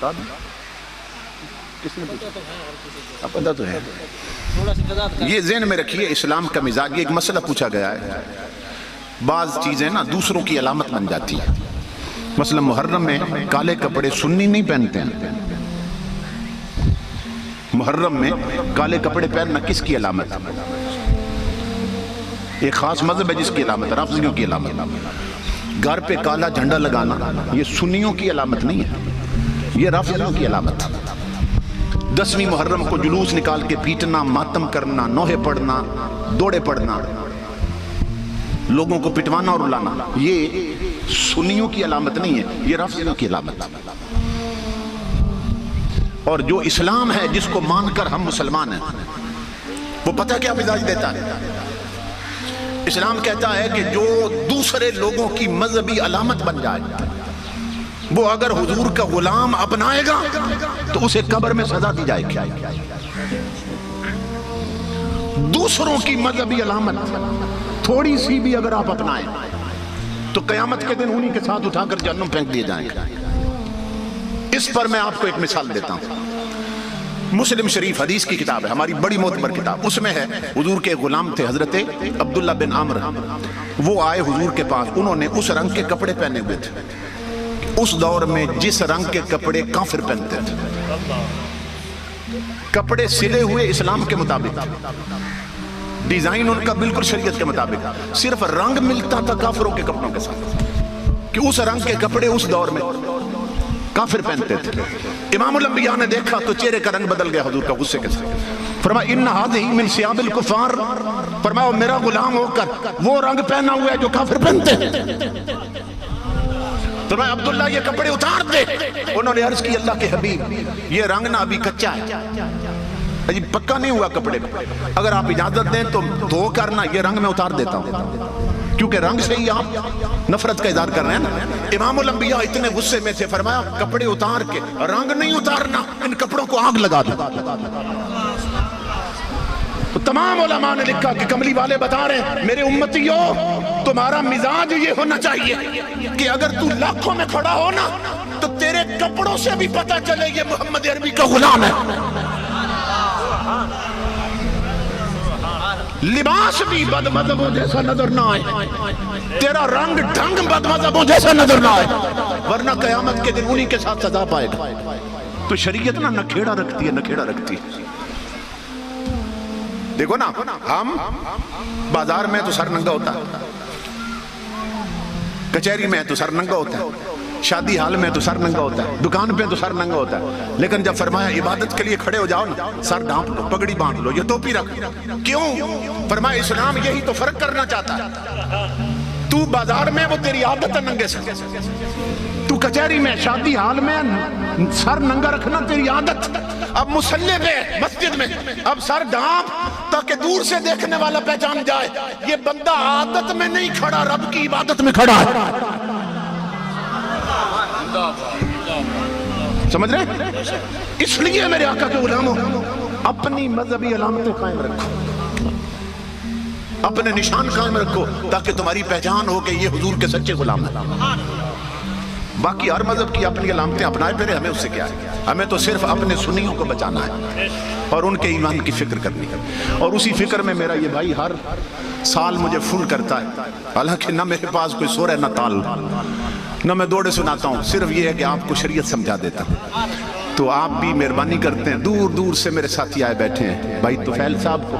بتا دیں کس نے پوچھا؟ پتہ تو ہے. یہ ذہن میں رکھیے اسلام کا مزاج. یہ ایک مسئلہ پوچھا گیا ہے. بعض چیزیں نا دوسروں کی علامت بن جاتی ہیں. مثلا محرم میں کالے کپڑے سنی نہیں پہنتے ہیں. محرم میں کالے کپڑے پہننا کس کی علامت ہے؟ ایک خاص مذہب ہے جس کی علامت ہے، رافضیوں کی علامت. گھر پہ کالا جھنڈا لگانا یہ سنیوں کی علامت نہیں ہے، یہ رافضیوں کی علامت ہے. 10ویں محرم کو جلوس نکال کے پیٹنا، ماتم کرنا، نوحے پڑھنا، دوڑے پڑھنا، لوگوں کو پٹوانا اور رلانا، یہ سنیوں کی علامت نہیں ہے، یہ رافضیوں کی علامت ہے. اور جو اسلام ہے جس کو مان کر ہم مسلمان ہیں، وہ پتہ کیا مزاج دیتا ہے؟ اسلام کہتا ہے کہ جو دوسرے لوگوں کی مذہبی علامت بن جائے، وہ اگر حضور کا غلام اپنائے گا تو اسے قبر میں سزا دی جائے گی. دوسروں کی مذہبی علامت تھوڑی سی بھی اگر آپ اپنائیں تو قیامت کے دن انہی کے ساتھ اٹھا کر جہنم پھینک دیے جائیں گے. اس پر میں آپ کو ایک مثال دیتا ہوں. مسلم شریف حدیث کی کتاب ہے، ہماری بڑی معتبر کتاب. اس میں ہے حضور کے غلام تھے حضرت عبداللہ بن عمر. وہ آئے حضور کے پاس، انہوں نے اس رنگ کے کپڑے پہنے ہوئے تھے اس دور میں جس رنگ کے کپڑے کافر پہنتے تھے. کپڑے سلے ہوئے اسلام کے مطابق، ڈیزائن ان کا بالکل شریعت کے مطابق، صرف رنگ ملتا تھا کافروں کے کپڑوں کے ساتھ کہ اس رنگ کے کپڑے اس دور میں کافر پہنتے تھے. امام الانبیاء نے دیکھا تو چہرے کا رنگ بدل گیا حضور کا غصے کے ساتھ. فرمایا ان هذه من ثياب الكفار، فرمایا میرا غلام ہو کر وہ رنگ پہنا ہوا ہے جو کافر پہنتے ہیں. فرمایا عبداللہ یہ کپڑے اتار دے. انہوں نے عرض کی اللہ کے حبیب یہ رنگ نہ ابھی کچا ہے، ابھی پکا نہیں ہوا کپڑے میں، اگر آپ اجازت دیں تو دھو کر نہ یہ رنگ میں اتار دیتا ہوں، کیونکہ رنگ سے ہی آپ نفرت کا اظہار کر رہے ہیں نا. امام الانبیاء اتنے غصے میں تھے، فرمایا کپڑے اتار کے، رنگ نہیں اتارنا، ان کپڑوں کو آگ لگا دو. تمام علماء نے لکھا کہ کملی والے بتا رہے ہیں میرے امتیوں تمہارا مزاج یہ ہونا چاہیے کہ اگر تو لاکھوں میں کھڑا ہو نا تو تیرے کپڑوں سے بھی پتہ چلے یہ محمد عربی کا غلام ہے. لباس بھی بد مذہبوں جیسا نظر نہ آئے، تیرا رنگ ڈھنگ بد مذہبوں جیسا نظر نہ آئے، ورنہ قیامت کے دن انہی کے ساتھ سزا پائے گا. تو شریعت نہ کھیڑا رکھتی ہے، نہ کھیڑا رکھتی ہے. دیکھو نا، ہم بازار میں تو سر ننگا ہوتا ہے، کچہری میں تو سر ننگا ہوتا ہے، شادی حال میں تو سر ننگا ہوتا ہے، دکان پہ تو سر ننگا ہوتا ہے. لیکن جب فرمایا عبادت کے لیے کھڑے ہو جاؤ نا، سر ڈھانپ لو، پگڑی باندھ لو، یہ ٹوپی رکھ. کیوں؟ فرمایا اسلام یہی تو فرق کرنا چاہتا ہے. تو بازار میں وہ تیری عادت ہے ننگے سر، تو کچہری میں شادی حال میں سر ننگا رکھنا تیری عادت. اب مصلی پہ مسجد میں اب سر ڈھانپ تاکہ دور سے دیکھنے والا پہچان جائے یہ بندہ عادت میں نہیں کھڑا، رب کی عبادت میں کھڑا ہے. سمجھ رہے؟ اس لیے میرے آقا کے غلاموں اپنی مذہبی علامتیں قائم رکھو، اپنے نشان قائم رکھو تاکہ تمہاری پہچان ہو کہ یہ حضور کے سچے غلام ہیں. باقی ہر مذہب کی اپنی علامتیں اپنائے پھرے، ہمیں اس سے کیا ہے؟ ہمیں تو صرف اپنے سنیوں کو بچانا ہے اور ان کے ایمان کی فکر کرنی ہے. اور اسی فکر میں میرا یہ بھائی ہر سال مجھے فون کرتا ہے، حالانکہ نہ میرے پاس کوئی سورہ نہ تال، نہ میں دوڑے سناتا ہوں، صرف یہ ہے کہ آپ کو شریعت سمجھا دیتا ہوں. تو آپ بھی مہربانی کرتے ہیں، دور دور سے میرے ساتھی آئے بیٹھے ہیں. بھائی طفیل صاحب کو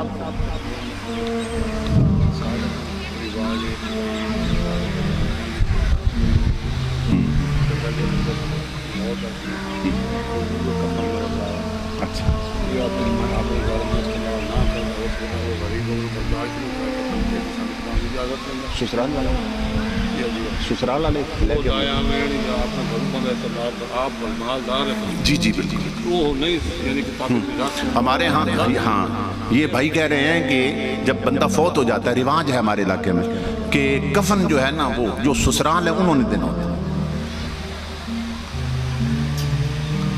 سسرال والا سسرال والے جی جی بالکل. ہمارے ہاں یہ بھائی کہہ رہے ہیں کہ جب بندہ فوت ہو جاتا ہے، رواج ہے ہمارے علاقے میں کہ کفن جو ہے نا وہ جو سسرال ہے انہوں نے دینا ہوتا ہے.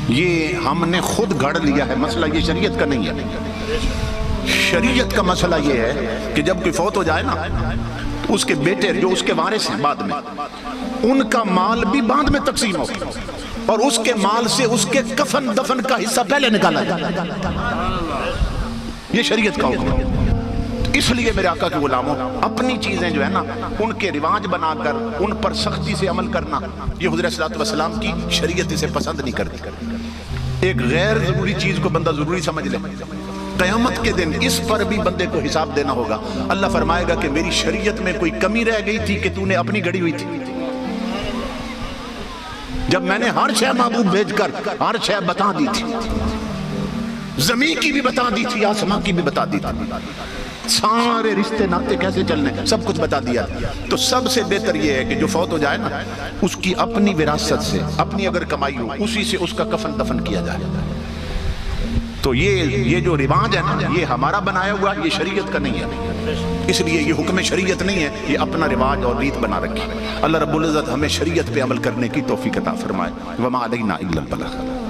یہ ہم نے خود گھڑ لیا ہے، مسئلہ یہ شریعت کا نہیں ہے. شریعت کا مسئلہ یہ ہے کہ جب کوئی فوت ہو جائے نا تو اس کے بیٹے جو اس کے وارث ہیں بعد میں، ان کا مال بھی بعد میں تقسیم ہو. اور اس کے مال سے اس کے کفن دفن کا حصہ پہلے نکالا جائے. یہ شریعت کا حکم ہے. اس لیے میرے آقا کے غلاموں، اپنی چیزیں جو ہے نا ان کے رواج بنا کر ان پر سختی سے عمل کرنا، یہ حضور صلی اللہ علیہ وسلم کی شریعت اسے پسند نہیں کرتی. ایک غیر ضروری چیز کو بندہ ضروری سمجھ لے، قیامت کے دن اس پر بھی بندے کو حساب دینا ہوگا. اللہ فرمائے گا کہ میری شریعت میں کوئی کمی رہ گئی تھی کہ تو نے اپنی گڑی ہوئی تھی. جب میں نے ہر شے محبوب بھیج کر ہر شے بتا دی تھی، زمین کی بھی بتا دی تھی، آسمان کی بھی بتا دی تھی، سارے رشتے ناطے کیسے چلنے سب کچھ بتا دیا. تو سب سے بہتر یہ ہے کہ جو فوت ہو جائے نا اس کی اپنی وراثت سے، اپنی اگر کمائی ہو اسی سے اس کا کفن دفن کیا جائے. تو یہ جو رواج ہے نا یہ ہمارا بنایا ہوا، یہ شریعت کا نہیں ہے. اس لیے یہ حکم شریعت نہیں ہے، یہ اپنا رواج اور ریت بنا رکھی. اللہ رب العزت ہمیں شریعت پہ عمل کرنے کی توفیق عطا فرمائے. وما علینا الا البلاغ.